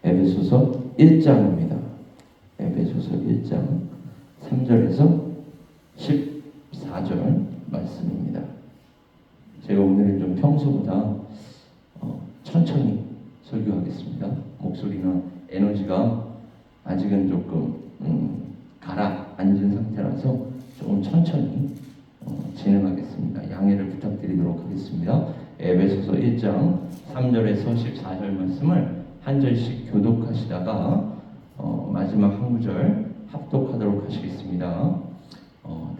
에베소서 1장입니다. 에베소서 1장 3절에서 14절 말씀입니다. 제가 오늘은 좀 평소보다 천천히 설교하겠습니다. 목소리나 에너지가 아직은 조금 가라앉은 상태라서 조금 천천히 진행하겠습니다. 양해를 부탁드리도록 하겠습니다. 에베소서 1장 3절에서 14절 말씀을 한 절씩 교독하시다가 마지막 한 구절 합독하도록 하시겠습니다.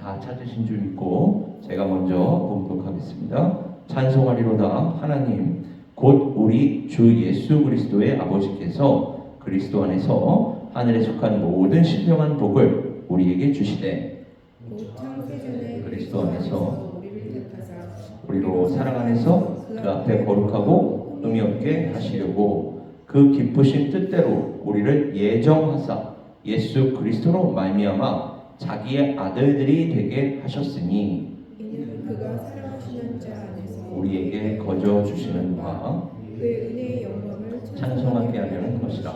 다 찾으신 줄 믿고 제가 먼저 봉독하겠습니다. 찬송하리로다. 하나님 곧 우리 주 예수 그리스도의 아버지께서 그리스도 안에서 하늘에 속한 모든 신령한 복을 우리에게 주시되 그리스도 안에서 우리로 사랑 안에서 그 앞에 거룩하고 의미 없게 하시려고 그 기쁘신 뜻대로 우리를 예정하사 예수 그리스도로 말미암아 자기의 아들들이 되게 하셨으니 이는 그가 사랑하시는 자 안에서 우리에게 거저 주시는 바 그의 은혜의 영광을 찬송하게 하려는 것이라.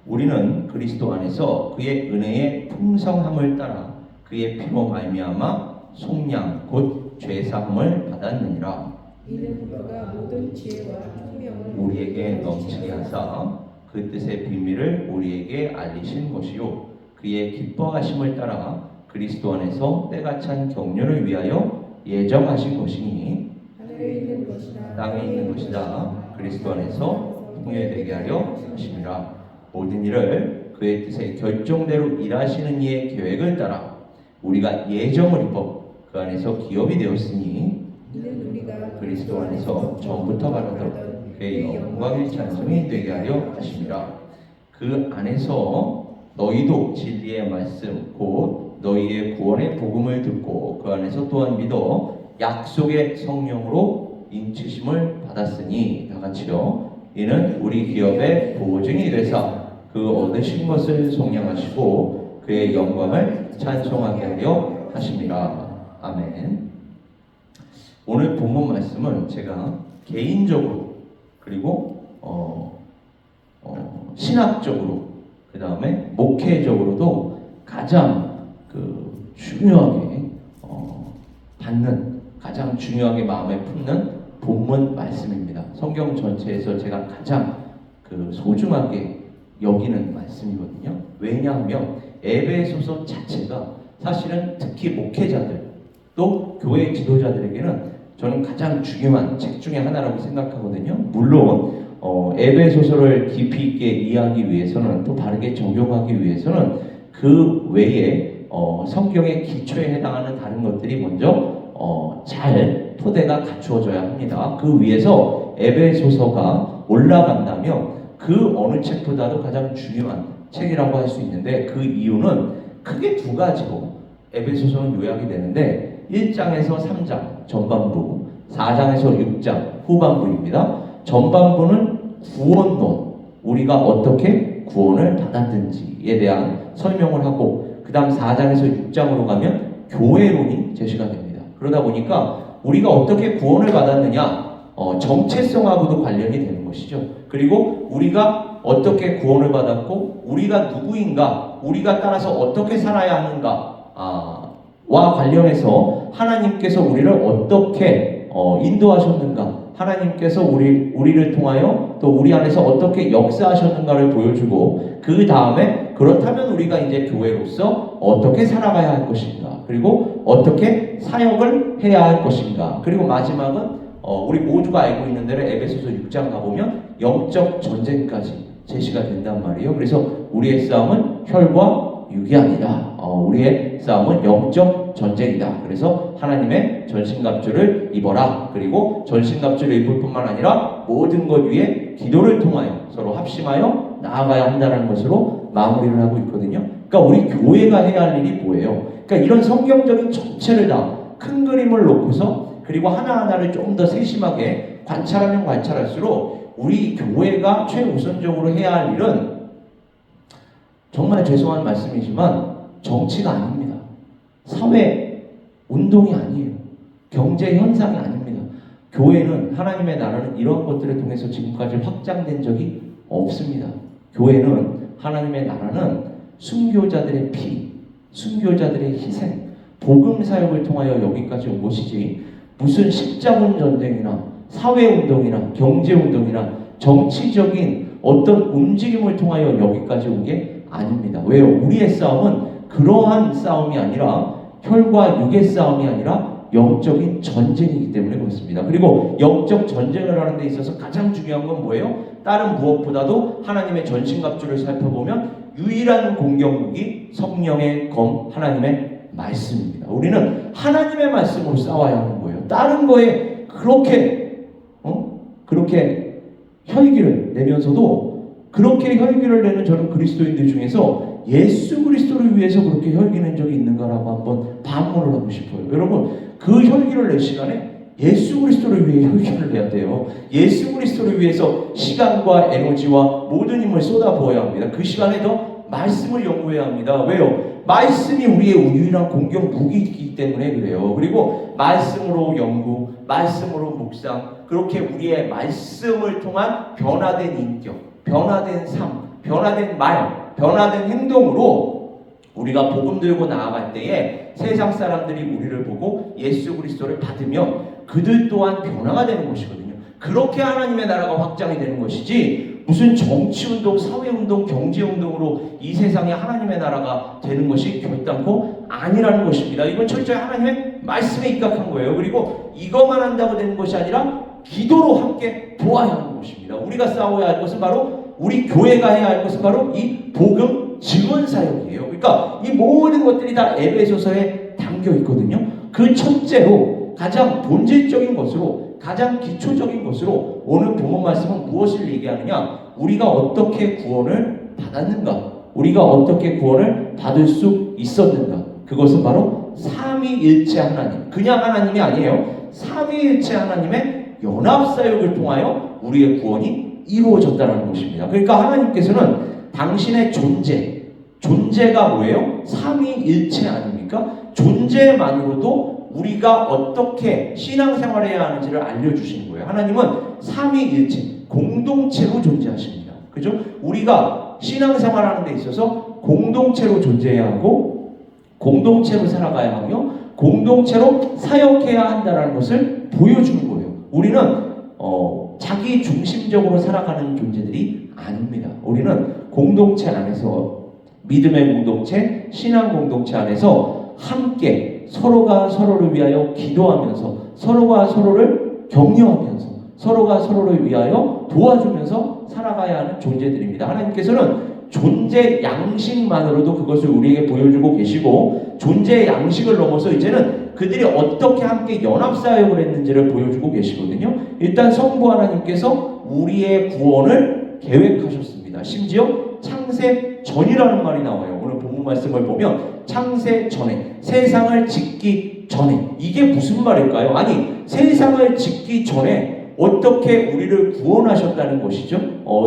우리는 그리스도 안에서 그의 은혜의 풍성함을 따라 그의 피로 말미암아 속량 곧 죄사함을 받았느니라. 이는 그가 모든 지혜와 총명을 우리에게 넘치게 하사 그 뜻의 비밀을 우리에게 알리신 것이요 그의 기뻐하심을 따라 그리스도 안에서 때가 찬 경륜을 위하여 예정하신 것이니 하늘에 있는 것이나 땅에 있는 것이다. 그리스도 안에서 풍요되게 하려 하심이라. 모든 일을 그의 뜻의 결정대로 일하시는 이의 계획을 따라 우리가 예정을 입어 그 안에서 기업이 되었으니 이는 우리가 그리스도 안에서 전부터 바라던 그의 영광의 찬송이 되게 하려 하심이라. 그 안에서 너희도 진리의 말씀 곧 너희의 구원의 복음을 듣고 그 안에서 또한 믿어 약속의 성령으로 인치심을 받았으니 다 같이요. 이는 우리 기업의 보증이 되사 그 얻으신 것을 속량하시고 그의 영광을 찬송하게 하려 하심이라. 아멘. 오늘 본문 말씀은 제가 개인적으로 그리고 신학적으로 그 다음에 목회적으로도 가장 중요하게 받는 가장 중요하게 마음에 품는 본문 말씀입니다. 성경 전체에서 제가 가장 소중하게 여기는 말씀이거든요. 왜냐하면 에베소서 자체가 사실은 특히 목회자들 또 교회 지도자들에게는 저는 가장 중요한 책 중에 하나라고 생각하거든요. 물론 에베소서를 깊이 있게 이해하기 위해서는 또 바르게 적용하기 위해서는 그 외에 성경의 기초에 해당하는 다른 것들이 먼저 잘 토대가 갖추어져야 합니다. 그 위에서 에베소서가 올라간다면 그 어느 책보다도 가장 중요한 책이라고 할 수 있는데 그 이유는 크게 두 가지로 에베소서는 요약이 되는데 1장에서 3장 전반부, 4장에서 6장 후반부입니다. 전반부는 구원론, 우리가 어떻게 구원을 받았는지에 대한 설명을 하고 그 다음 4장에서 6장으로 가면 교회론이 제시가 됩니다. 그러다 보니까 우리가 어떻게 구원을 받았느냐 정체성하고도 관련이 되는 것이죠. 그리고 우리가 어떻게 구원을 받았고 우리가 누구인가, 우리가 따라서 어떻게 살아야 하는가 와 관련해서 하나님께서 우리를 어떻게 인도하셨는가, 하나님께서 우리를 통하여 또 우리 안에서 어떻게 역사하셨는가를 보여주고 그 다음에 그렇다면 우리가 이제 교회로서 어떻게 살아가야 할 것인가, 그리고 어떻게 사역을 해야 할 것인가, 그리고 마지막은 우리 모두가 알고 있는 대로 에베소서 6장 가보면 영적 전쟁까지 제시가 된단 말이에요. 그래서 우리의 싸움은 혈과 육이 아니라 우리의 싸움은 영적 전쟁이다. 그래서 하나님의 전신갑주를 입어라. 그리고 전신갑주를 입을 뿐만 아니라 모든 것 위에 기도를 통하여 서로 합심하여 나아가야 한다는 것으로 마무리를 하고 있거든요. 그러니까 우리 교회가 해야 할 일이 뭐예요? 그러니까 이런 성경적인 전체를 다 큰 그림을 놓고서 그리고 하나하나를 좀 더 세심하게 관찰하면 관찰할수록 우리 교회가 최우선적으로 해야 할 일은 정말 죄송한 말씀이지만 정치가 아닙니다. 사회 운동이 아니에요. 경제 현상이 아닙니다. 교회는, 하나님의 나라는 이런 것들을 통해서 지금까지 확장된 적이 없습니다. 교회는, 하나님의 나라는 순교자들의 피, 순교자들의 희생, 복음 사역을 통하여 여기까지 온 것이지, 무슨 십자군 전쟁이나 사회운동이나 경제운동이나 정치적인 어떤 움직임을 통하여 여기까지 온 게 아닙니다. 왜요? 우리의 싸움은 그러한 싸움이 아니라, 혈과 육의 싸움이 아니라 영적인 전쟁이기 때문에 그렇습니다. 그리고 영적 전쟁을 하는 데 있어서 가장 중요한 건 뭐예요? 다른 무엇보다도 하나님의 전신갑주를 살펴보면 유일한 공격무기, 성령의 검, 하나님의 말씀입니다. 우리는 하나님의 말씀으로 싸워야 하는 거예요. 다른 거에 그렇게 혈기를 내면서도, 그렇게 혈기를 내는 저는 그리스도인들 중에서 예수 그리스도를 위해서 그렇게 혈기 낸 적이 있는가라고 한번 반문을 하고 싶어요. 여러분, 그 혈기를 낼 시간에 예수 그리스도를 위해 혈기를 내야 돼요. 예수 그리스도를 위해서 시간과 에너지와 모든 힘을 쏟아부어야 합니다. 그 시간에 더 말씀을 연구해야 합니다. 왜요? 말씀이 우리의 유일한 공격 무기이기 때문에 그래요. 그리고 말씀으로 연구, 말씀으로 묵상, 그렇게 우리의 말씀을 통한 변화된 인격, 변화된 삶, 변화된 말, 변화된 행동으로 우리가 복음 들고 나아갈 때에 세상 사람들이 우리를 보고 예수 그리스도를 받으면 그들 또한 변화가 되는 것이거든요. 그렇게 하나님의 나라가 확장이 되는 것이지, 무슨 정치운동, 사회운동, 경제운동으로 이 세상에 하나님의 나라가 되는 것이 결단코 아니라는 것입니다. 이건 철저히 하나님의 말씀에 입각한 거예요. 그리고 이것만 한다고 되는 것이 아니라 기도로 함께 도와야 하는 것입니다. 우리가 싸워야 할 것은 바로, 우리 교회가 해야 할 것은 바로 이 복음 증언 사역이에요. 그러니까 이 모든 것들이 다 에베소서에 담겨 있거든요. 그 첫째로, 가장 본질적인 것으로, 가장 기초적인 것으로 오늘 본문 말씀은 무엇을 얘기하느냐? 우리가 어떻게 구원을 받았는가? 우리가 어떻게 구원을 받을 수 있었는가? 그것은 바로 삼위일체 하나님, 그냥 하나님이 아니에요. 삼위일체 하나님의 연합사역을 통하여 우리의 구원이 이루어졌다는 것입니다. 그러니까 하나님께서는 당신의 존재가 뭐예요? 삼위일체 아닙니까? 존재만으로도 우리가 어떻게 신앙생활을 해야 하는지를 알려주시는 거예요. 하나님은 삼위일체, 공동체로 존재하십니다. 그죠? 우리가 신앙생활하는 데 있어서 공동체로 존재해야 하고, 공동체로 살아가야 하며, 공동체로 사역해야 한다는 것을 보여주는 거예요. 우리는 자기 중심적으로 살아가는 존재들이 아닙니다. 우리는 공동체 안에서, 믿음의 공동체, 신앙 공동체 안에서 함께 서로가 서로를 위하여 기도하면서, 서로가 서로를 격려하면서, 서로가 서로를 위하여 도와주면서 살아가야 하는 존재들입니다. 하나님께서는 존재 양식만으로도 그것을 우리에게 보여주고 계시고, 존재의 양식을 넘어서 이제는 그들이 어떻게 함께 연합사역을 했는지를 보여주고 계시거든요. 일단 성부 하나님께서 우리의 구원을 계획하셨습니다. 심지어 창세 전이라는 말이 나와요. 오늘 본문 말씀을 보면 창세 전에, 세상을 짓기 전에, 이게 무슨 말일까요? 아니, 세상을 짓기 전에 어떻게 우리를 구원하셨다는 것이죠.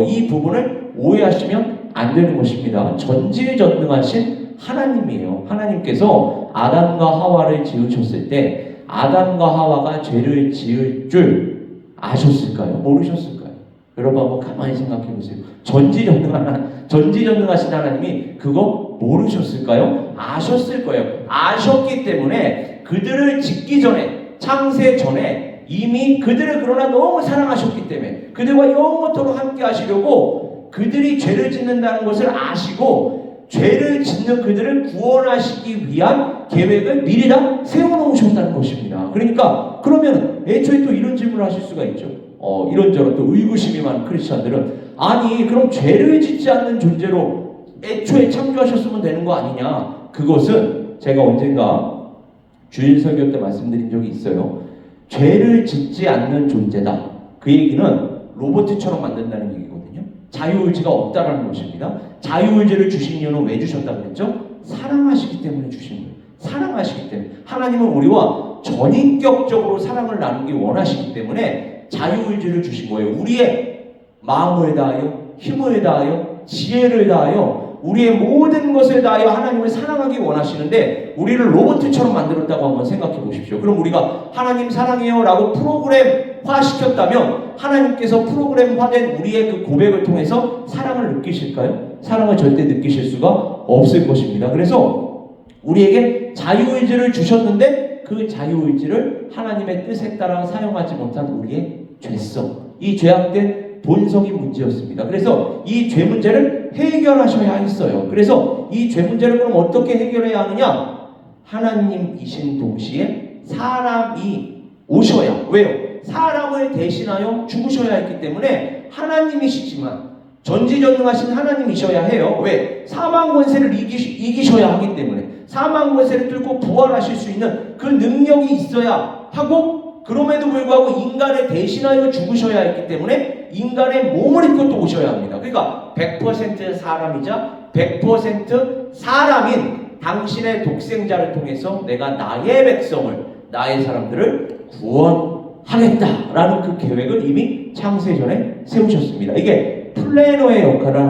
이 부분을 오해하시면 안 되는 것입니다. 전지전능하신 하나님이에요. 하나님께서 아담과 하와를 지으셨을 때 아담과 하와가 죄를 지을 줄 아셨을까요? 모르셨을까요? 여러분 한번 가만히 생각해 보세요. 전지전능하신 하나님이 그거 모르셨을까요? 아셨을 거예요. 아셨기 때문에 그들을 짓기 전에, 창세 전에 이미 그들을 그러나 너무 사랑하셨기 때문에 그들과 영원토록 함께 하시려고 그들이 죄를 짓는다는 것을 아시고 죄를 짓는 그들을 구원하시기 위한 계획을 미리 다 세워놓으셨다는 것입니다. 그러니까 그러면 애초에 또 이런 질문을 하실 수가 있죠. 이런저런 또 의구심이 많은 크리스찬들은, 아니 그럼 죄를 짓지 않는 존재로 애초에 창조하셨으면 되는 거 아니냐. 그것은 제가 언젠가 주일 설교 때 말씀드린 적이 있어요. 죄를 짓지 않는 존재다. 그 얘기는 로봇처럼 만든다는 얘기거든요. 자유의지가 없다라는 것입니다. 자유의지를 주신 이유는 왜 주셨다고 그랬죠? 사랑하시기 때문에 주신 거예요. 사랑하시기 때문에. 하나님은 우리와 전인격적으로 사랑을 나누기 원하시기 때문에 자유의지를 주신 거예요. 우리의 마음을 다하여, 힘을 다하여, 지혜를 다하여 우리의 모든 것을 다하여 하나님을 사랑하기 원하시는데 우리를 로봇처럼 만들었다고 한번 생각해 보십시오. 그럼 우리가 하나님 사랑해요 라고 프로그램화 시켰다면 하나님께서 프로그램화된 우리의 그 고백을 통해서 사랑을 느끼실까요? 사랑을 절대 느끼실 수가 없을 것입니다. 그래서 우리에게 자유의지를 주셨는데 그 자유의지를 하나님의 뜻에 따라 사용하지 못한 우리의 죄성, 이 죄악된 본성이 문제였습니다. 그래서 이 죄 문제를 해결하셔야 했어요. 그래서 이 죄 문제를 그럼 어떻게 해결해야 하느냐? 하나님이신 동시에 사람이 오셔야, 왜요? 사람을 대신하여 죽으셔야 했기 때문에 하나님이시지만 전지전능하신 하나님이셔야 해요. 왜? 사망 권세를 이기셔야 하기 때문에 사망 권세를 뚫고 부활하실 수 있는 그 능력이 있어야 하고, 그럼에도 불구하고 인간을 대신하여 죽으셔야 했기 때문에 인간의 몸을 입고 또 오셔야 합니다. 그러니까 100% 사람이자 100% 사람인 당신의 독생자를 통해서 내가 나의 백성을, 나의 사람들을 구원하겠다라는 그 계획을 이미 창세전에 세우셨습니다. 이게 플래너의 역할을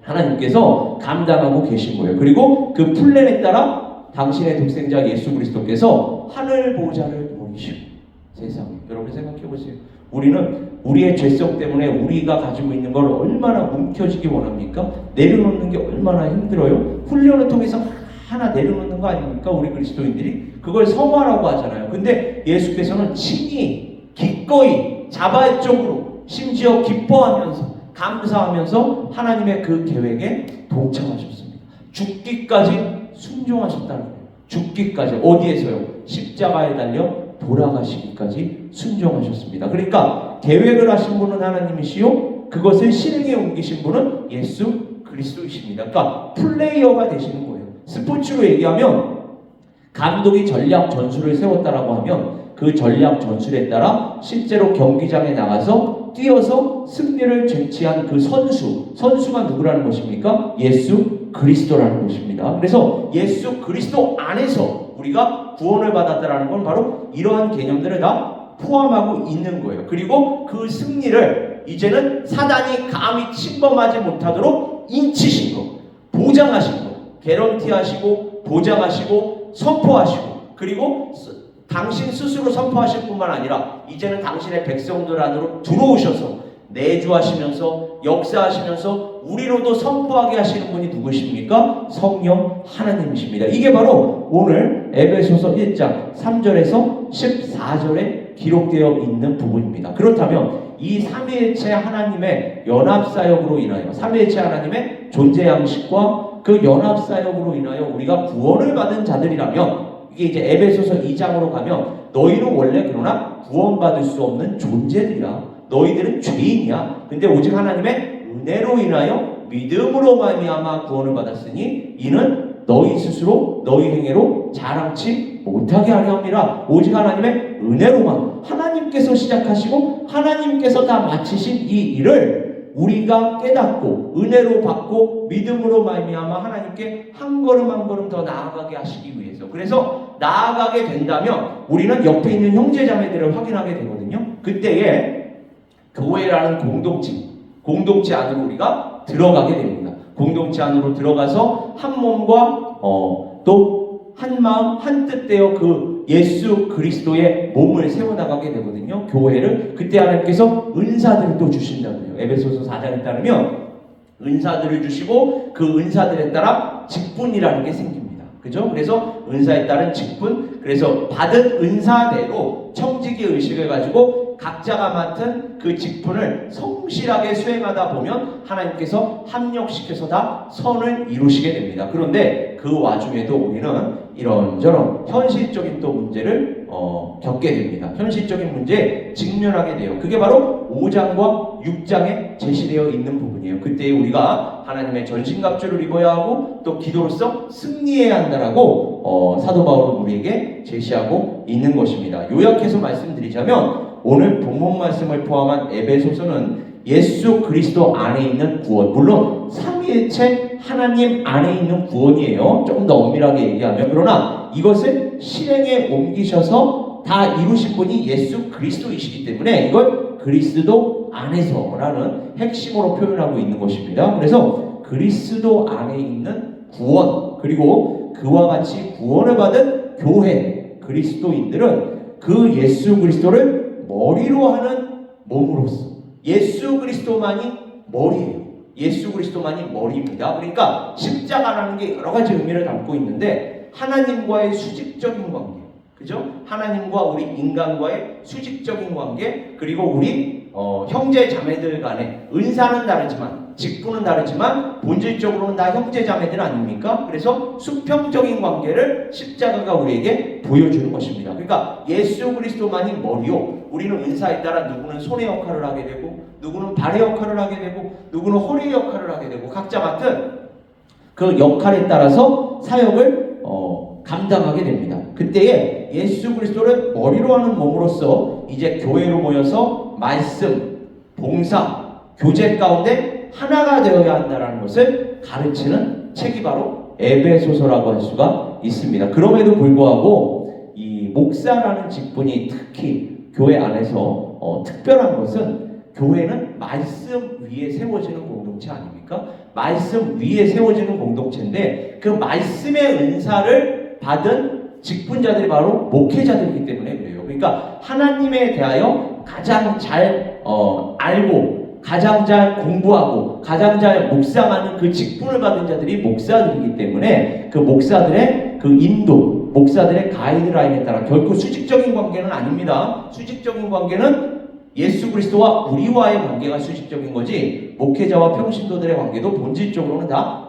하나님께서 감당하고 계신 거예요. 그리고 그 플랜에 따라 당신의 독생자 예수 그리스도께서 하늘 보좌를 놓으시고 세상에, 여러분 생각해 보세요. 우리는 우리의 죄성 때문에 우리가 가지고 있는 걸 얼마나 움켜쥐기 원합니까? 내려놓는 게 얼마나 힘들어요? 훈련을 통해서 하나 내려놓는 거 아닙니까? 우리 그리스도인들이 그걸 성화라고 하잖아요. 근데 예수께서는 친히 기꺼이 자발적으로 심지어 기뻐하면서 감사하면서 하나님의 그 계획에 동참하셨습니다. 죽기까지 순종하셨다는 거예요. 죽기까지. 어디에서요? 십자가에 달려 돌아가시기까지 순종하셨습니다. 그러니까 계획을 하신 분은 하나님이시요 그것을 실행에 옮기신 분은 예수 그리스도이십니다. 그러니까 플레이어가 되시는 거예요. 스포츠로 얘기하면 감독이 전략 전술을 세웠다라고 하면 그 전략 전술에 따라 실제로 경기장에 나가서 뛰어서 승리를 쟁취한 그 선수가 누구라는 것입니까? 예수 그리스도라는 것입니다. 그래서 예수 그리스도 안에서 우리가 구원을 받았다라는 건 바로 이러한 개념들을 다 포함하고 있는 거예요. 그리고 그 승리를 이제는 사단이 감히 침범하지 못하도록 인치신 거, 보장하신 거, 개런티하시고 보장하시고 선포하시고, 그리고 당신 스스로 선포하실 뿐만 아니라 이제는 당신의 백성들 안으로 들어오셔서 내주하시면서 역사하시면서 우리로도 선포하게 하시는 분이 누구십니까? 성령 하나님이십니다. 이게 바로 오늘 에베소서 1장 3절에서 14절에 기록되어 있는 부분입니다. 그렇다면 이 삼위일체 하나님의 연합사역으로 인하여, 삼위일체 하나님의 존재 양식과 그 연합사역으로 인하여 우리가 구원을 받은 자들이라면, 이게 이제 에베소서 2장으로 가면 너희는 원래 그러나 구원받을 수 없는 존재들이야. 너희들은 죄인이야. 근데 오직 하나님의 은혜로 인하여 믿음으로 말미암아 구원을 받았으니 이는 너희 스스로 너희 행위로 자랑치 못하게 하려 함이라. 오직 하나님의 은혜로만, 하나님께서 시작하시고 하나님께서 다 마치신 이 일을 우리가 깨닫고 은혜로 받고 믿음으로 말미암아 하나님께 한 걸음 한 걸음 더 나아가게 하시기 위해서, 그래서 나아가게 된다면 우리는 옆에 있는 형제자매들을 확인하게 되거든요. 그때에 교회라는 공동체 안으로 우리가 들어가게 됩니다. 공동체 안으로 들어가서 한 몸과 또 한 마음 한 뜻 되어 그 예수 그리스도의 몸을 세워나가게 되거든요. 교회를. 그때 하나님께서 은사들을 또 주신다고요. 에베소서 4장에 따르면 은사들을 주시고 그 은사들에 따라 직분이라는 게 생깁니다. 그죠? 그래서 은사에 따른 직분, 그래서 받은 은사대로 청지기 의식을 가지고 각자가 맡은 그 직분을 성실하게 수행하다 보면 하나님께서 합력시켜서 다 선을 이루시게 됩니다. 그런데 그 와중에도 우리는 이런저런 현실적인 또 문제를 겪게 됩니다. 현실적인 문제에 직면하게 돼요. 그게 바로 5장과 6장에 제시되어 있는 부분이에요. 그때 우리가 하나님의 전신갑주를 입어야 하고 또 기도로서 승리해야 한다라고 사도 바울은 우리에게 제시하고 있는 것입니다. 요약해서 말씀드리자면 오늘 본문 말씀을 포함한 에베소서는 예수 그리스도 안에 있는 구원, 물론 삼위일체 하나님 안에 있는 구원이에요. 조금 더 엄밀하게 얘기하면. 그러나 이것을 실행에 옮기셔서 다 이루신 분이 예수 그리스도이시기 때문에 이걸 그리스도 안에서라는 핵심으로 표현하고 있는 것입니다. 그래서 그리스도 안에 있는 구원, 그리고 그와 같이 구원을 받은 교회, 그리스도인들은 그 예수 그리스도를 머리로 하는 몸으로서 예수 그리스도만이 머리예요. 예수 그리스도만이 머리입니다. 그러니까 십자가라는 게 여러 가지 의미를 담고 있는데 하나님과의 수직적인 관계, 그죠? 하나님과 우리 인간과의 수직적인 관계, 그리고 우리 형제 자매들 간의 은사는 다르지만 직분은 다르지만 본질적으로는 다 형제 자매들 아닙니까? 그래서 수평적인 관계를 십자가가 우리에게 보여주는 것입니다. 그러니까 예수 그리스도만이 머리요, 우리는 은사에 따라 누구는 손의 역할을 하게 되고 누구는 발의 역할을 하게 되고 누구는 허리의 역할을 하게 되고 각자 맡은 그 역할에 따라서 사역을 감당하게 됩니다. 그때에 예수 그리스도를 머리로 하는 몸으로서 이제 교회로 모여서 말씀, 봉사, 교제 가운데 하나가 되어야 한다는 것을 가르치는 책이 바로 에베소서라고 할 수가 있습니다. 그럼에도 불구하고 이 목사라는 직분이 특히 교회 안에서 특별한 것은 교회는 말씀 위에 세워지는 공동체 아닙니까? 말씀 위에 세워지는 공동체인데 그 말씀의 은사를 받은 직분자들이 바로 목회자들이기 때문에 그래요. 그러니까 하나님에 대하여 가장 잘 알고 가장 잘 공부하고 가장 잘 묵상하는 그 직분을 받은 자들이 목사들이기 때문에 그 목사들의 그 인도, 목사들의 가이드라인에 따라 결코 수직적인 관계는 아닙니다. 수직적인 관계는 예수 그리스도와 우리와의 관계가 수직적인 거지 목회자와 평신도들의 관계도 본질적으로는 다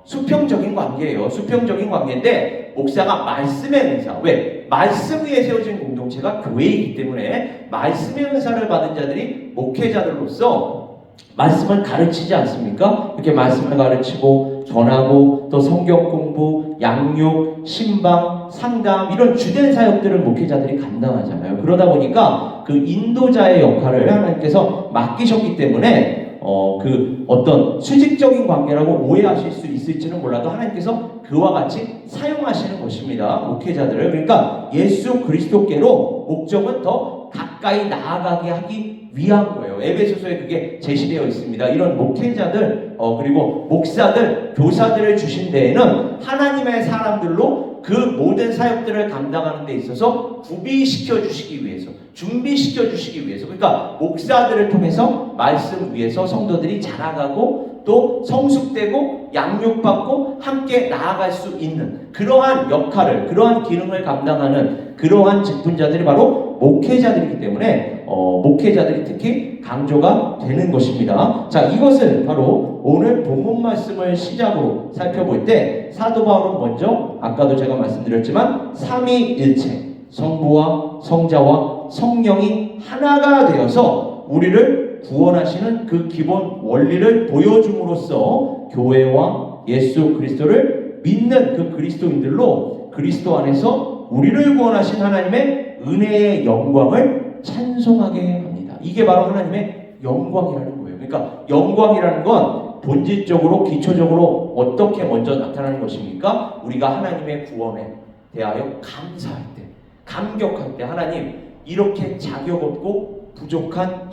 수평적인 관계예요. 수평적인 관계인데 목사가 말씀의 은사, 왜? 말씀 위에 세워진 공동체가 교회이기 때문에 말씀의 은사를 받은 자들이 목회자들로서 말씀을 가르치지 않습니까? 이렇게 말씀을 가르치고 전하고 또 성경 공부, 양육, 신방, 상담 이런 주된 사역들을 목회자들이 감당하잖아요. 그러다 보니까 그 인도자의 역할을 하나님께서 맡기셨기 때문에 그 어떤 수직적인 관계라고 오해하실 수 있을지는 몰라도 하나님께서 그와 같이 사용하시는 것입니다. 목회자들을. 그러니까 예수 그리스도께로 목적은 더 가까이 나아가게 하기 위한 거예요. 에베소서에 그게 제시되어 있습니다. 이런 목회자들 그리고 목사들, 교사들을 주신 데에는 하나님의 사람들로 그 모든 사역들을 감당하는 데 있어서 구비시켜 주시기 위해서, 준비시켜 주시기 위해서, 그러니까 목사들을 통해서 말씀 위에서 성도들이 자라가고 또 성숙되고 양육받고 함께 나아갈 수 있는 그러한 역할을, 그러한 기능을 감당하는 그러한 직분자들이 바로 목회자들이기 때문에 목회자들이 특히 강조가 되는 것입니다. 자, 이것을 바로 오늘 본문 말씀을 시작으로 살펴볼 때 사도 바울은 먼저 아까도 제가 말씀드렸지만 삼위일체, 성부와 성자와 성령이 하나가 되어서 우리를 구원하시는 그 기본 원리를 보여줌으로써 교회와 예수 그리스도를 믿는 그 그리스도인들로 그리스도 안에서 우리를 구원하신 하나님의 은혜의 영광을 찬송하게 합니다. 이게 바로 하나님의 영광이라는 거예요. 그러니까 영광이라는 건 본질적으로 기초적으로 어떻게 먼저 나타나는 것입니까? 우리가 하나님의 구원에 대하여 감사할 때, 감격할 때, 하나님 이렇게 자격 없고 부족한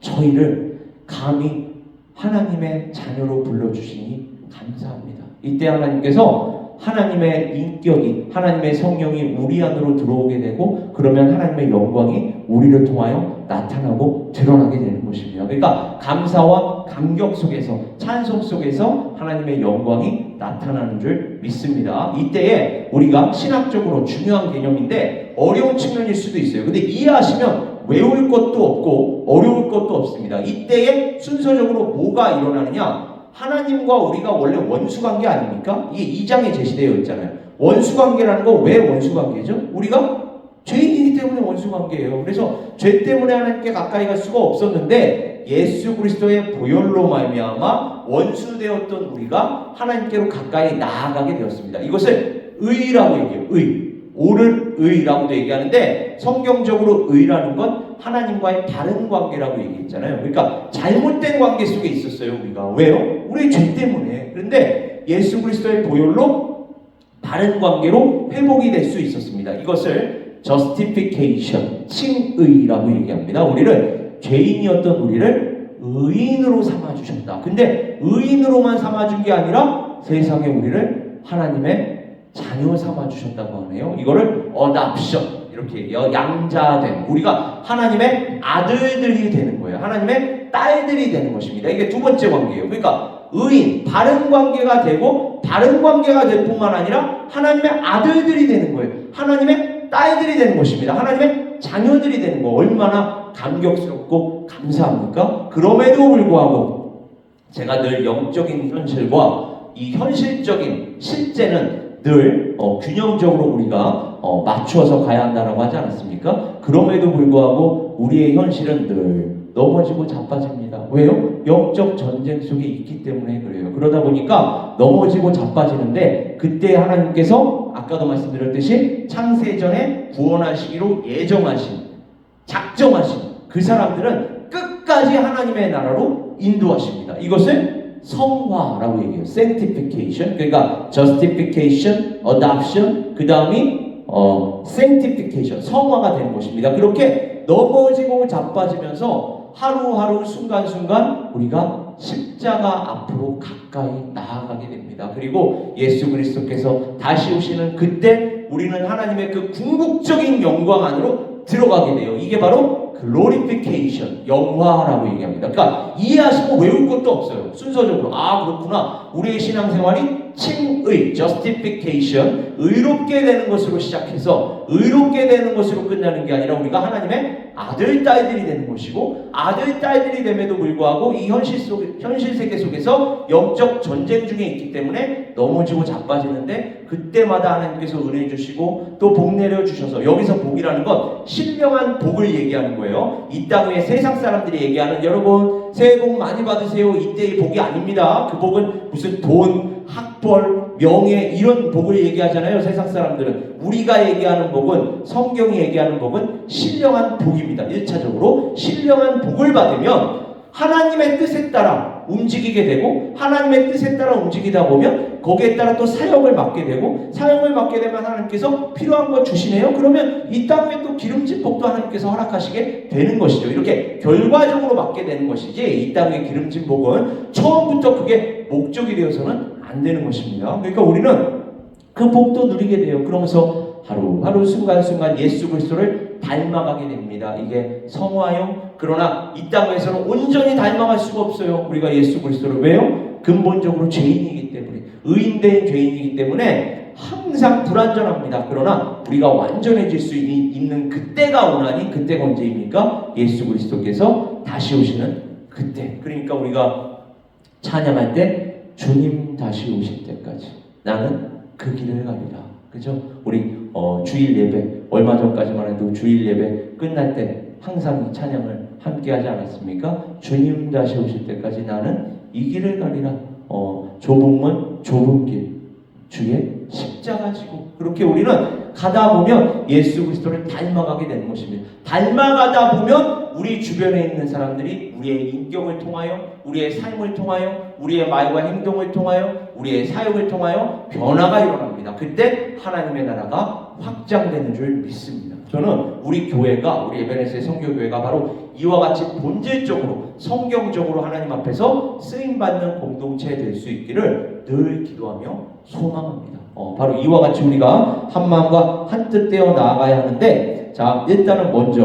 저희를 감히 하나님의 자녀로 불러주시니 감사합니다. 이때 하나님께서 하나님의 인격이, 하나님의 성령이 우리 안으로 들어오게 되고 그러면 하나님의 영광이 우리를 통하여 나타나고 드러나게 되는 것입니다. 그러니까 감사와 감격 속에서, 찬송 속에서 하나님의 영광이 나타나는 줄 믿습니다. 이때에 우리가 신학적으로 중요한 개념인데 어려운 측면일 수도 있어요. 근데 이해하시면 외울 것도 없고 어려울 것도 없습니다. 이때에 순서적으로 뭐가 일어나느냐? 하나님과 우리가 원래 원수관계 아닙니까? 이게 2장에 제시되어 있잖아요. 원수관계라는 거 왜 원수관계죠? 우리가 죄인이기 때문에 원수관계예요. 그래서 죄 때문에 하나님께 가까이 갈 수가 없었는데 예수 그리스도의 보혈로 말미암아 원수되었던 우리가 하나님께로 가까이 나아가게 되었습니다. 이것을 의라고 얘기해요. 옳은 의라고도 얘기하는데 성경적으로 의라는 건 하나님과의 바른 관계라고 얘기했잖아요. 그러니까 잘못된 관계 속에 있었어요. 우리가. 왜요? 우리 죄 때문에. 그런데 예수 그리스도의 보혈로 바른 관계로 회복이 될 수 있었습니다. 이것을 justification, 칭의라고 얘기합니다. 우리를, 죄인이었던 우리를 의인으로 삼아주셨다. 근데 의인으로만 삼아준 게 아니라 세상에 우리를 하나님의 자녀 삼아주셨다고 하네요. 이거를 어답션, 이렇게 양자된, 우리가 하나님의 아들들이 되는 거예요. 하나님의 딸들이 되는 것입니다. 이게 두 번째 관계예요. 그러니까 의인, 바른 관계가 되고, 바른 관계가 될 뿐만 아니라 하나님의 아들들이 되는 거예요. 하나님의 딸들이 되는 것입니다. 하나님의 자녀들이 되는 거, 얼마나 감격스럽고 감사합니까? 그럼에도 불구하고 제가 늘 영적인 현실과 이 현실적인 실제는 늘 균형적으로 우리가 맞추어서 가야 한다라고 하지 않았습니까? 그럼에도 불구하고 우리의 현실은 늘 넘어지고 자빠집니다. 왜요? 영적 전쟁 속에 있기 때문에 그래요. 그러다 보니까 넘어지고 자빠지는데, 그때 하나님께서 아까도 말씀드렸듯이 창세전에 구원하시기로 예정하신, 작정하신 그 사람들은 끝까지 하나님의 나라로 인도하십니다. 이것을 성화라고 얘기해요. sanctification, 그러니까 justification, adoption, 그 다음이 sanctification, 성화가 되는 것입니다. 그렇게 넘어지고 자빠지면서 하루하루 순간순간 우리가 십자가 앞으로 가까이 나아가게 됩니다. 그리고 예수 그리스도께서 다시 오시는 그때 우리는 하나님의 그 궁극적인 영광 안으로 들어가게 돼요. 이게 바로 글로리피케이션, 영화라고 얘기합니다. 그러니까 이해하시고 외울 것도 없어요. 순서적으로 그렇구나. 우리의 신앙생활이 칭의, justification, 의롭게 되는 것으로 시작해서 의롭게 되는 것으로 끝나는 게 아니라 우리가 하나님의 아들, 딸들이 되는 것이고, 아들, 딸들이 됨에도 불구하고 이 현실 세계 속에서 영적 전쟁 중에 있기 때문에 넘어지고 자빠지는데, 그때마다 하나님께서 은혜 주시고 또 복 내려 주셔서, 여기서 복이라는 건 신령한 복을 얘기하는 거예요. 이 땅 위에 세상 사람들이 얘기하는 여러분 새해 복 많이 받으세요, 이때의 복이 아닙니다. 그 복은 무슨 돈, 학벌, 명예 이런 복을 얘기하잖아요. 세상 사람들은. 우리가 얘기하는 복은, 성경이 얘기하는 복은 신령한 복입니다. 1차적으로 신령한 복을 받으면 하나님의 뜻에 따라 움직이게 되고, 하나님의 뜻에 따라 움직이다 보면 거기에 따라 또 사역을 맡게 되고, 사역을 맡게 되면 하나님께서 필요한 거 주시네요. 그러면 이 땅에 또 기름진 복도 하나님께서 허락하시게 되는 것이죠. 이렇게 결과적으로 맡게 되는 것이지, 이 땅의 기름진 복은 처음부터 그게 목적이 되어서는 안 되는 것입니다. 그러니까 우리는 그 복도 누리게 돼요. 그러면서 하루하루 순간순간 예수 그리스도를 닮아가게 됩니다. 이게 성화요. 그러나 이 땅에서는 온전히 닮아갈 수가 없어요. 우리가 예수 그리스도를. 왜요? 근본적으로 죄인이기 때문에, 의인된 죄인이기 때문에 항상 불완전합니다. 그러나 우리가 완전해질 수 있는 그때가 오나니, 그때가 언제입니까? 예수 그리스도께서 다시 오시는 그때. 그러니까 우리가 찬양할 때 주님 다시 오실 때까지 나는 그 길을 가리라. 그죠? 우리 주일 예배, 얼마 전까지만 해도 주일 예배 끝날 때 항상 이 찬양을 함께 하지 않았습니까? 주님 다시 오실 때까지 나는 이 길을 가리라. 좁은 문, 좁은 길, 주의 십자가 지고. 그렇게 우리는 가다 보면 예수 그리스도를 닮아가게 되는 것입니다. 닮아가다 보면 우리 주변에 있는 사람들이 우리의 인격을 통하여, 우리의 삶을 통하여, 우리의 말과 행동을 통하여, 우리의 사역을 통하여 변화가 일어납니다. 그때 하나님의 나라가 확장되는 줄 믿습니다. 저는 우리 교회가, 우리 에베네스의 선교교회가 바로 이와 같이 본질적으로 성경적으로 하나님 앞에서 쓰임받는 공동체 될 수 있기를 늘 기도하며 소망합니다. 바로 이와 같이 우리가 한 마음과 한 뜻 되어 나아가야 하는데, 자, 일단은 먼저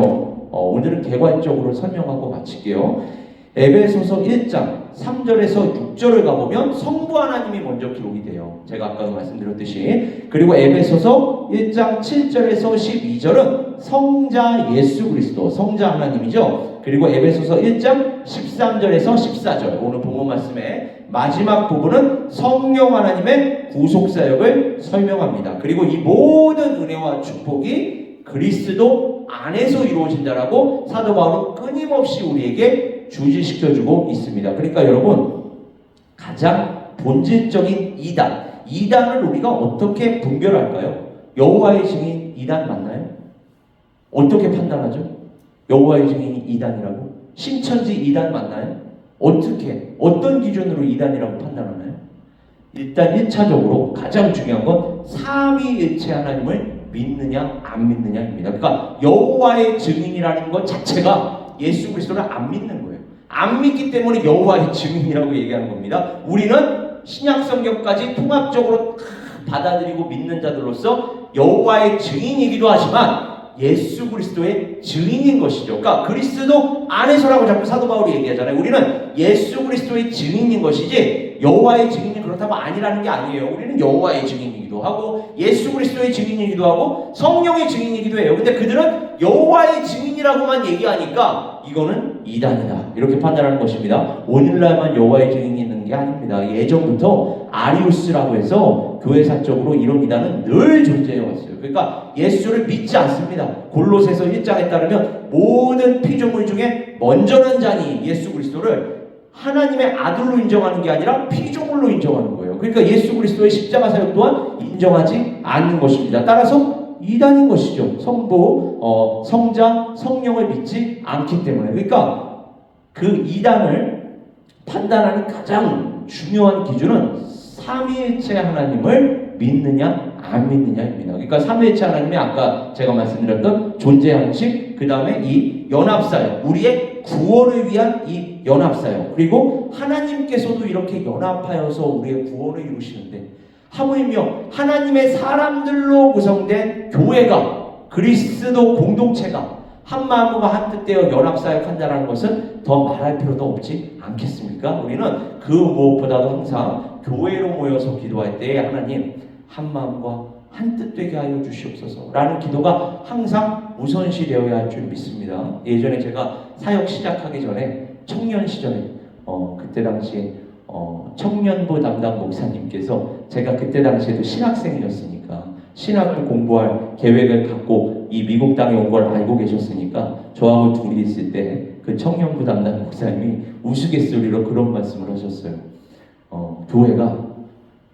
오늘은 개괄적으로 설명하고 마칠게요. 에베소서 1장 3절에서 6절을 가보면 성부 하나님이 먼저 기록이 돼요. 제가 아까도 말씀드렸듯이. 그리고 에베소서 1장 7절에서 12절은 성자 예수 그리스도, 성자 하나님이죠. 그리고 에베소서 1장 13절에서 14절, 오늘 본문 말씀의 마지막 부분은 성령 하나님의 구속사역을 설명합니다. 그리고 이 모든 은혜와 축복이 그리스도 안에서 이루어진다라고 사도 바울은 끊임없이 우리에게 주지시켜주고 있습니다. 그러니까 여러분, 가장 본질적인 이단을 우리가 어떻게 분별할까요? 여호와의 증인 이단 맞나요? 어떻게 판단하죠? 여호와의 증인이 이단이라고? 신천지 이단 맞나요? 어떻게, 어떤 기준으로 이단이라고 판단하나요? 일단 1차적으로 가장 중요한 건 삼위일체 하나님을 믿느냐 안 믿느냐입니다. 그러니까 여호와의 증인이라는 것 자체가 예수 그리스도를 안 믿는 거예요. 안 믿기 때문에 여호와의 증인이라고 얘기하는 겁니다. 우리는 신약 성경까지 통합적으로 받아들이고 믿는 자들로서 여호와의 증인이기도 하지만 예수 그리스도의 증인인 것이죠. 그러니까 그리스도 안에서라고 자꾸 사도 바울이 얘기하잖아요. 우리는 예수 그리스도의 증인인 것이지 여호와의 증인이 그렇다고 아니라는 게 아니에요. 우리는 여호와의 증인이기도 하고 예수 그리스도의 증인이기도 하고 성령의 증인이기도 해요. 근데 그들은 여호와의 증인이라고만 얘기하니까 이거는 이단이다 이렇게 판단하는 것입니다. 오늘날만 여호와의 증인이 있는 게 아닙니다. 예전부터 아리우스라고 해서 교회사적으로 이런 이단은 늘 존재해 왔어요. 그러니까 예수를 믿지 않습니다. 골로새서 1장에 따르면 모든 피조물 중에 먼저 난 자니 예수 그리스도를 하나님의 아들로 인정하는 게 아니라 피조물로 인정하는 거예요. 그러니까 예수 그리스도의 십자가 사역 또한 인정하지 않는 것입니다. 따라서 이단인 것이죠. 성부, 성자, 성령을 믿지 않기 때문에. 그러니까 그 이단을 판단하는 가장 중요한 기준은 삼위일체 하나님을 믿느냐 안 믿느냐입니다. 그러니까 삼위일체 하나님의 아까 제가 말씀드렸던 존재 형식, 그 다음에 이 연합사역, 우리의 구원을 위한 이 연합사역, 그리고 하나님께서도 이렇게 연합하여서 우리의 구원을 이루시는데 하물며 하나님의 사람들로 구성된 교회가, 그리스도 공동체가 한 마음과 한 뜻되어 연합사역한다는 것은 더 말할 필요도 없지 않겠습니까? 우리는 그 무엇보다도 항상 교회로 모여서 기도할 때 하나님 한 마음과 한 뜻 되게 하여 주시옵소서 라는 기도가 항상 우선시 되어야 할 줄 믿습니다. 예전에 제가 사역 시작하기 전에 청년 시절에 그때 당시에 청년부 담당 목사님께서 제가 그때 당시에도 신학생이었으니까 신학을 공부할 계획을 갖고 이 미국 땅에 온 걸 알고 계셨으니까 저하고 둘이 있을 때 그 청년부 담당 목사님이 우스갯소리로 그런 말씀을 하셨어요. 교회가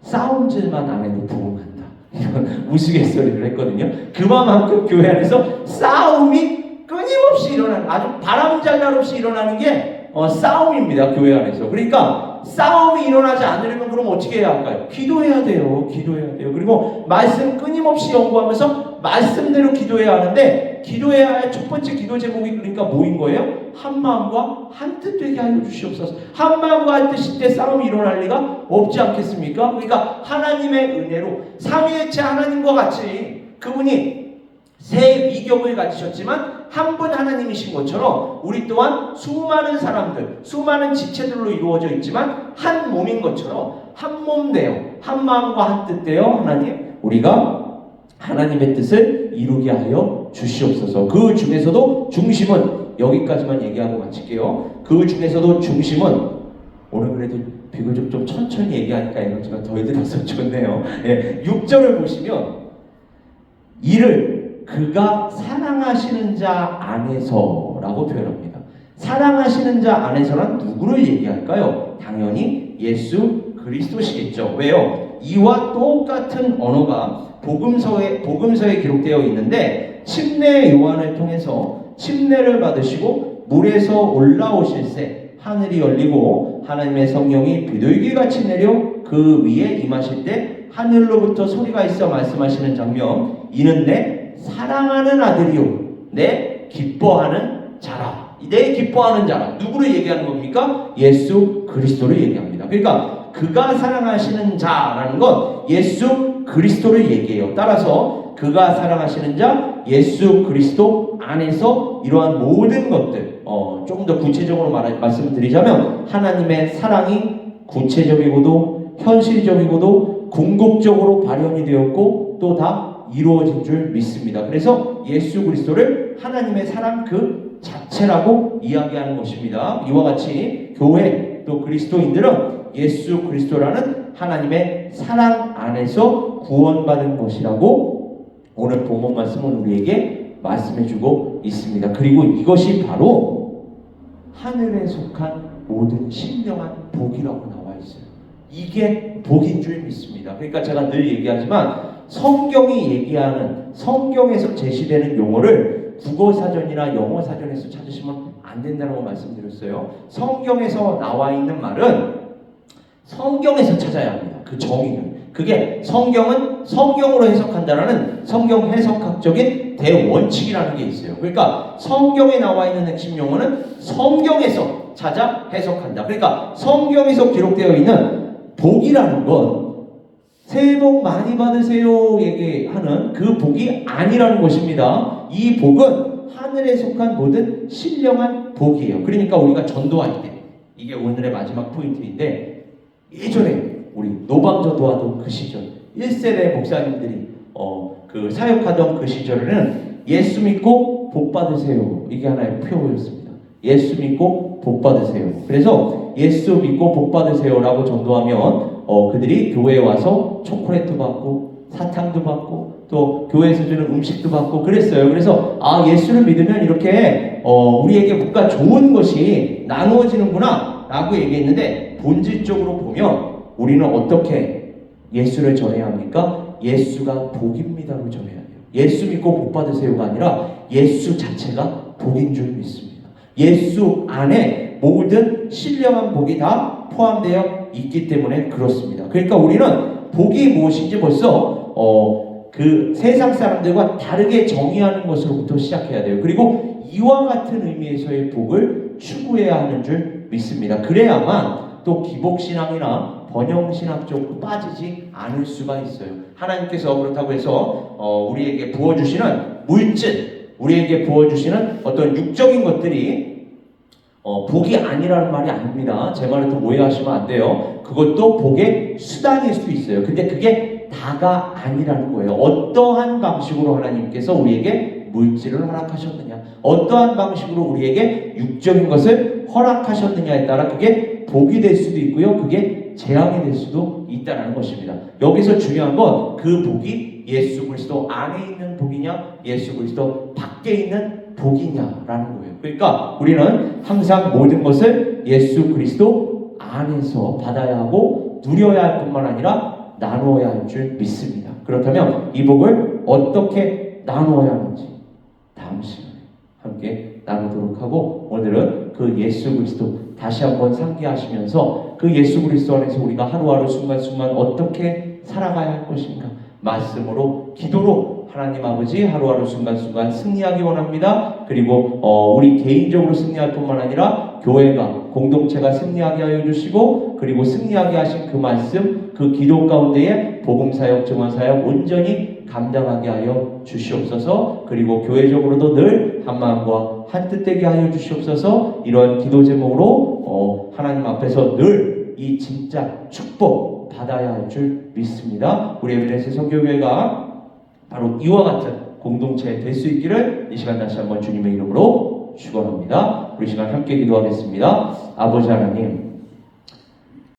싸움질만 안 해도 부흥한다. 이런 우스갯소리를 했거든요. 그만큼 교회 안에서 싸움이 끊임없이 일어나는, 아주 바람잘 없이 일어나는 게 싸움입니다. 교회 안에서. 그러니까 싸움이 일어나지 않으려면 그럼 어떻게 해야 할까요? 기도해야 돼요. 기도해야 돼요. 그리고 말씀 끊임없이 연구하면서 말씀대로 기도해야 하는데, 기도해야 할 첫 번째 기도 제목이 그러니까 뭐인 거예요? 한 마음과 한 뜻 되게 하여 주시옵소서. 한 마음과 한 뜻일 때 싸움이 일어날 리가 없지 않겠습니까? 그러니까 하나님의 은혜로 삼위일체 하나님과 같이 그분이 세 위격을 가지셨지만 한 분 하나님이신 것처럼 우리 또한 수많은 사람들, 수많은 지체들로 이루어져 있지만 한 몸인 것처럼 한 몸 되어 한 마음과 한 뜻 되어 하나님 우리가 하나님의 뜻을 이루게 하여 주시옵소서. 그 중에서도 중심은, 여기까지만 얘기하고 마칠게요. 그 중에서도 중심은, 오늘 그래도 비교적 좀 천천히 얘기하니까 에너지가 더 들어서 좋네요. 6절을 보시면 이를 그가 사랑하시는 자 안에서라고 표현합니다. 사랑하시는 자 안에서란 누구를 얘기할까요? 당연히 예수 그리스도시겠죠. 왜요? 이와 똑같은 언어가 복음서에 기록되어 있는데, 침례 요한을 통해서 침례를 받으시고 물에서 올라오실새 하늘이 열리고 하나님의 성령이 비둘기같이 내려 그 위에 임하실 때 하늘로부터 소리가 있어 말씀하시는 장면, 이는 내 사랑하는 아들이요 내 기뻐하는 자라. 내 기뻐하는 자라. 누구를 얘기하는 겁니까? 예수 그리스도를 얘기합니다. 그러니까 그가 사랑하시는 자라는 건 예수 그리스도를 얘기해요. 따라서 그가 사랑하시는 자 예수 그리스도 안에서 이러한 모든 것들, 조금 더 구체적으로 말씀드리자면 하나님의 사랑이 구체적이고도 현실적이고도 궁극적으로 발현이 되었고 또 다 이루어진 줄 믿습니다. 그래서 예수 그리스도를 하나님의 사랑 그 자체라고 이야기하는 것입니다. 이와 같이 교회 또 그리스도인들은 예수 그리스도라는 하나님의 사랑 안에서 구원받은 것이라고 오늘 본문 말씀은 우리에게 말씀해주고 있습니다. 그리고 이것이 바로 하늘에 속한 모든 신령한 복이라고 나와 있어요. 이게 복인 줄 믿습니다. 그러니까 제가 늘 얘기하지만 성경이 얘기하는, 성경에서 제시되는 용어를 국어사전이나 영어사전에서 찾으시면 안 된다고 말씀드렸어요. 성경에서 나와 있는 말은 성경에서 찾아야 합니다. 그 정의를. 그게 성경은 성경으로 해석한다라는 성경 해석학적인 대원칙이라는 게 있어요. 그러니까 성경에 나와 있는 핵심 용어는 성경에서 찾아 해석한다. 그러니까 성경에서 기록되어 있는 복이라는 건 새해 복 많이 받으세요 얘기하는 그 복이 아니라는 것입니다. 이 복은 하늘에 속한 모든 신령한 복이에요. 그러니까 우리가 전도할 때, 이게 오늘의 마지막 포인트인데, 예전에 우리 노방전도하던 그 시절 1세대 목사님들이 그 사역하던 그 시절에는 예수 믿고 복 받으세요, 이게 하나의 표어였습니다. 예수 믿고 복 받으세요. 그래서 예수 믿고 복 받으세요 라고 전도하면 그들이 교회에 와서 초콜릿도 받고 사탕도 받고 또 교회에서 주는 음식도 받고 그랬어요. 그래서 예수를 믿으면 이렇게 우리에게 뭔가 좋은 것이 나누어지는구나 라고 얘기했는데, 본질적으로 보면 우리는 어떻게 예수를 전해야 합니까? 예수가 복입니다로 전해야 돼요. 예수 믿고 복 받으세요가 아니라 예수 자체가 복인 줄 믿습니다. 예수 안에 모든 신령한 복이 다 포함되어 있기 때문에 그렇습니다. 그러니까 우리는 복이 무엇인지 벌써 그 세상 사람들과 다르게 정의하는 것으로부터 시작해야 돼요. 그리고 이와 같은 의미에서의 복을 추구해야 하는 줄 믿습니다. 그래야만 또 기복신앙이나 번영신앙 쪽으로 빠지지 않을 수가 있어요. 하나님께서 그렇다고 해서 우리에게 부어주시는 물질, 우리에게 부어주시는 어떤 육적인 것들이 복이 아니라는 말이 아닙니다. 제 말을 또 오해하시면 안 돼요. 그것도 복의 수단일 수 있어요. 근데 그게 다가 아니라는 거예요. 어떠한 방식으로 하나님께서 우리에게 물질을 허락하셨느냐, 어떠한 방식으로 우리에게 육적인 것을 허락하셨느냐에 따라 그게 복이 될 수도 있고요, 그게 재앙이 될 수도 있다는 것입니다. 여기서 중요한 건 그 복이 예수 그리스도 안에 있는 복이냐, 예수 그리스도 밖에 있는 복이냐라는 거예요. 그러니까 우리는 항상 모든 것을 예수 그리스도 안에서 받아야 하고 누려야 할 뿐만 아니라 나누어야 할 줄 믿습니다. 그렇다면 이 복을 어떻게 나누어야 하는지 다음 시간에 함께 나누도록 하고, 오늘은 그 예수 그리스도 다시 한번 상기하시면서 그 예수 그리스도 안에서 우리가 하루하루 순간순간 어떻게 살아가야 할 것인가, 말씀으로 기도로 하나님 아버지 하루하루 순간순간 승리하기 원합니다. 그리고 우리 개인적으로 승리할 뿐만 아니라 교회가, 공동체가 승리하게 하여 주시고, 그리고 승리하게 하신 그 말씀, 그 기도 가운데에 복음사역, 증언사역 온전히 감당하게 하여 주시옵소서. 그리고 교회적으로도 늘 한마음과 한뜻되게 하여 주시옵소서. 이러한 기도 제목으로 하나님 앞에서 늘 이 진짜 축복 받아야 할 줄 믿습니다. 우리 에베레스트 선교교회가 바로 이와 같은 공동체 될 수 있기를 이 시간 다시 한번 주님의 이름으로 축원합니다. 우리 시간 함께 기도하겠습니다. 아버지 하나님,